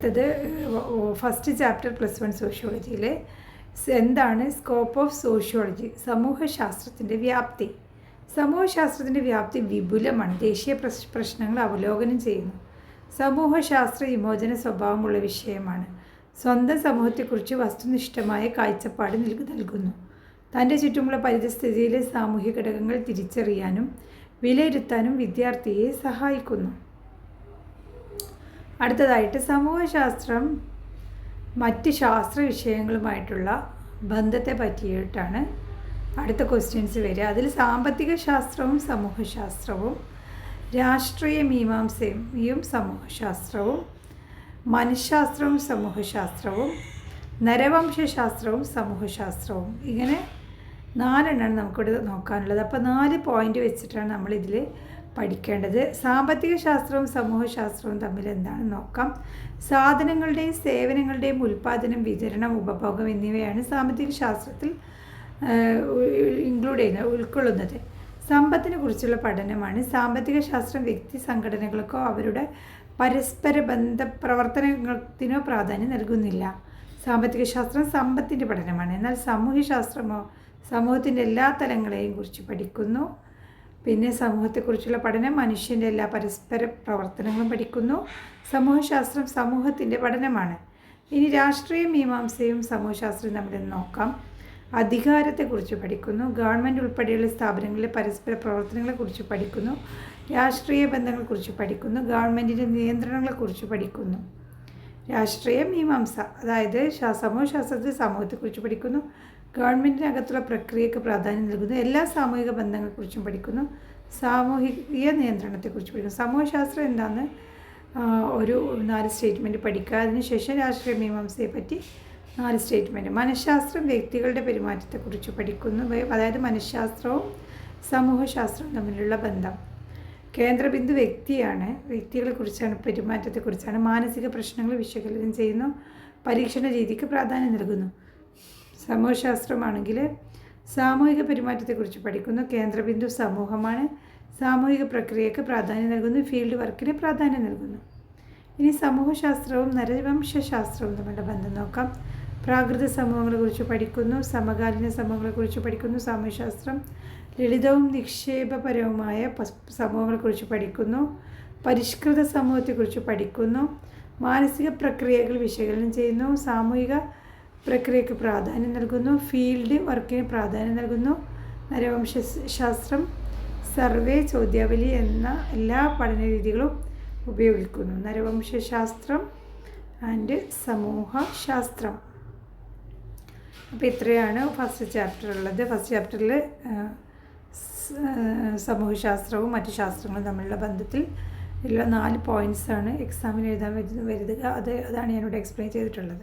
അടുത്തത് first chapter +1 സോഷ്യോളജിയിലെ എന്താണ് scope of sociology, സമൂഹശാസ്ത്രത്തിൻ്റെ വ്യാപ്തി. സമൂഹശാസ്ത്രത്തിൻ്റെ വ്യാപ്തി വിപുലമാണ്. ദേശീയ പ്രശ്നങ്ങൾ അവലോകനം ചെയ്യുന്നു. സമൂഹശാസ്ത്ര വിമോചന സ്വഭാവമുള്ള വിഷയമാണ്. സ്വന്തം സമൂഹത്തെക്കുറിച്ച് വസ്തുനിഷ്ഠമായ കാഴ്ചപ്പാട് നൽകുന്നു. തൻ്റെ ചുറ്റുമുള്ള പരിസ്ഥിതിയിലെ സാമൂഹിക ഘടകങ്ങൾ തിരിച്ചറിയാനും വിലയിരുത്താനും വിദ്യാർത്ഥിയെ സഹായിക്കുന്നു. അടുത്തതായിട്ട് സമൂഹശാസ്ത്രം മറ്റ് ശാസ്ത്ര വിഷയങ്ങളുമായിട്ടുള്ള ബന്ധത്തെ പറ്റിയിട്ടാണ് അടുത്ത ക്വസ്റ്റ്യൻസ് വരിക. അതിൽ സാമ്പത്തിക ശാസ്ത്രവും സമൂഹശാസ്ത്രവും, രാഷ്ട്രീയ മീമാംസയും സമൂഹശാസ്ത്രവും, മനഃശാസ്ത്രവും സമൂഹശാസ്ത്രവും, നരവംശശാസ്ത്രവും സമൂഹശാസ്ത്രവും, ഇങ്ങനെ 4 എണ്ണമാണ് നമുക്കിവിടെ നോക്കാനുള്ളത്. അപ്പോൾ 4 പോയിൻ്റ് വെച്ചിട്ടാണ് നമ്മളിതിൽ പഠിക്കേണ്ടത്. സാമ്പത്തിക ശാസ്ത്രവും സമൂഹശാസ്ത്രവും തമ്മിൽ എന്താണെന്ന് നോക്കാം. സാധനങ്ങളുടെയും സേവനങ്ങളുടെയും ഉൽപ്പാദനം, വിതരണം, ഉപഭോഗം എന്നിവയാണ് സാമ്പത്തിക ശാസ്ത്രത്തിൽ ഉൾക്കൊള്ളുന്നത്. സമ്പത്തിനെ കുറിച്ചുള്ള പഠനമാണ് സാമ്പത്തിക ശാസ്ത്രം. വ്യക്തി സംഘടനകൾക്കോ അവരുടെ പരസ്പര ബന്ധ പ്രവർത്തനത്തിനോ പ്രാധാന്യം നൽകുന്നില്ല. സാമ്പത്തിക ശാസ്ത്രം സമ്പത്തിൻ്റെ പഠനമാണ്. എന്നാൽ സാമൂഹ്യശാസ്ത്രമോ സമൂഹത്തിൻ്റെ എല്ലാ തലങ്ങളെയും കുറിച്ച് പഠിക്കുന്നു. പിന്നെ സമൂഹത്തെക്കുറിച്ചുള്ള പഠനം മനുഷ്യൻ്റെ എല്ലാ പരസ്പര പ്രവർത്തനങ്ങളും പഠിക്കുന്നു. സമൂഹശാസ്ത്രം സമൂഹത്തിൻ്റെ പഠനമാണ്. ഇനി രാഷ്ട്രീയ മീമാംസയും സമൂഹശാസ്ത്രവും തമ്മിൽ നോക്കാം. അധികാരത്തെക്കുറിച്ച് പഠിക്കുന്നു. ഗവൺമെൻറ് ഉൾപ്പെടെയുള്ള സ്ഥാപനങ്ങളിലെ പരസ്പര പ്രവർത്തനങ്ങളെക്കുറിച്ച് പഠിക്കുന്നു. രാഷ്ട്രീയ ബന്ധങ്ങളെക്കുറിച്ച് പഠിക്കുന്നു. ഗവൺമെൻറ്റിൻ്റെ നിയന്ത്രണങ്ങളെക്കുറിച്ച് പഠിക്കുന്നു. രാഷ്ട്രീയ മീമാംസ, അതായത് സമൂഹശാസ്ത്രത്തിൽ സമൂഹത്തെക്കുറിച്ച് പഠിക്കുന്നു. ഗവൺമെൻറ്റിനകത്തുള്ള പ്രക്രിയയ്ക്ക് പ്രാധാന്യം നൽകുന്നു. എല്ലാ സാമൂഹിക ബന്ധങ്ങളെക്കുറിച്ചും പഠിക്കുന്നു. സാമൂഹിക നിയന്ത്രണത്തെക്കുറിച്ച് പഠിക്കുന്നു. സമൂഹശാസ്ത്രം എന്താണെന്ന് ഒരു 4 സ്റ്റേറ്റ്മെൻറ്റ് പഠിക്കുക. അതിനുശേഷം രാഷ്ട്രീയ മീമാംസയെ പറ്റി 4 സ്റ്റേറ്റ്മെൻറ്റ്. മനഃശാസ്ത്രം വ്യക്തികളുടെ പെരുമാറ്റത്തെക്കുറിച്ച് പഠിക്കുന്നു. അതായത് മനഃശാസ്ത്രവും സമൂഹശാസ്ത്രവും തമ്മിലുള്ള ബന്ധം. കേന്ദ്രബിന്ദു വ്യക്തിയാണ്. വ്യക്തികളെക്കുറിച്ചാണ്, പെരുമാറ്റത്തെക്കുറിച്ചാണ്. മാനസിക പ്രശ്നങ്ങൾ വിശകലനം ചെയ്യുന്നു. പരീക്ഷണ രീതിക്ക് പ്രാധാന്യം നൽകുന്നു. സമൂഹശാസ്ത്രമാണെങ്കിൽ സാമൂഹിക പെരുമാറ്റത്തെക്കുറിച്ച് പഠിക്കുന്നു. കേന്ദ്രബിന്ദു സമൂഹമാണ്. സാമൂഹിക പ്രക്രിയയ്ക്ക് പ്രാധാന്യം നൽകുന്നു. ഫീൽഡ് വർക്കിന് പ്രാധാന്യം നൽകുന്നു. ഇനി സമൂഹശാസ്ത്രവും നരവംശശാസ്ത്രവും തമ്മിലുള്ള ബന്ധം നോക്കാം. പ്രാകൃത സമൂഹങ്ങളെക്കുറിച്ച് പഠിക്കുന്നു. സമകാലീന സമൂഹങ്ങളെക്കുറിച്ച് പഠിക്കുന്നു. സാമൂഹ്യശാസ്ത്രം ലളിതവും നിക്ഷേപപരവുമായ സമൂഹങ്ങളെക്കുറിച്ച് പഠിക്കുന്നു. പരിഷ്കൃത സമൂഹത്തെക്കുറിച്ച് പഠിക്കുന്നു. മാനസിക പ്രക്രിയകൾ വിശകലനം ചെയ്യുന്നു. സാമൂഹിക പ്രക്രിയയ്ക്ക് പ്രാധാന്യം നൽകുന്നു. ഫീൽഡ് വർക്കിന് പ്രാധാന്യം നൽകുന്നു. നരവംശശാസ്ത്രം സർവേ, ചോദ്യാവലി എന്ന എല്ലാ പഠന രീതികളും ഉപയോഗിക്കുന്നു. നരവംശശാസ്ത്രം ആൻഡ് സമൂഹശാസ്ത്രം. അപ്പോൾ ഇത്രയാണ് ഫസ്റ്റ് ചാപ്റ്റർ ഉള്ളത്. ഫസ്റ്റ് ചാപ്റ്ററിൽ സമൂഹശാസ്ത്രവും മറ്റു ശാസ്ത്രങ്ങളും തമ്മിലുള്ള ബന്ധത്തിൽ ഉള്ള 4 പോയിൻറ്റ്സാണ് എക്സാമിന് എഴുതാൻ വരുന്നത്. അതാണ് ഞാനിവിടെ എക്സ്പ്ലെയിൻ ചെയ്തിട്ടുള്ളത്.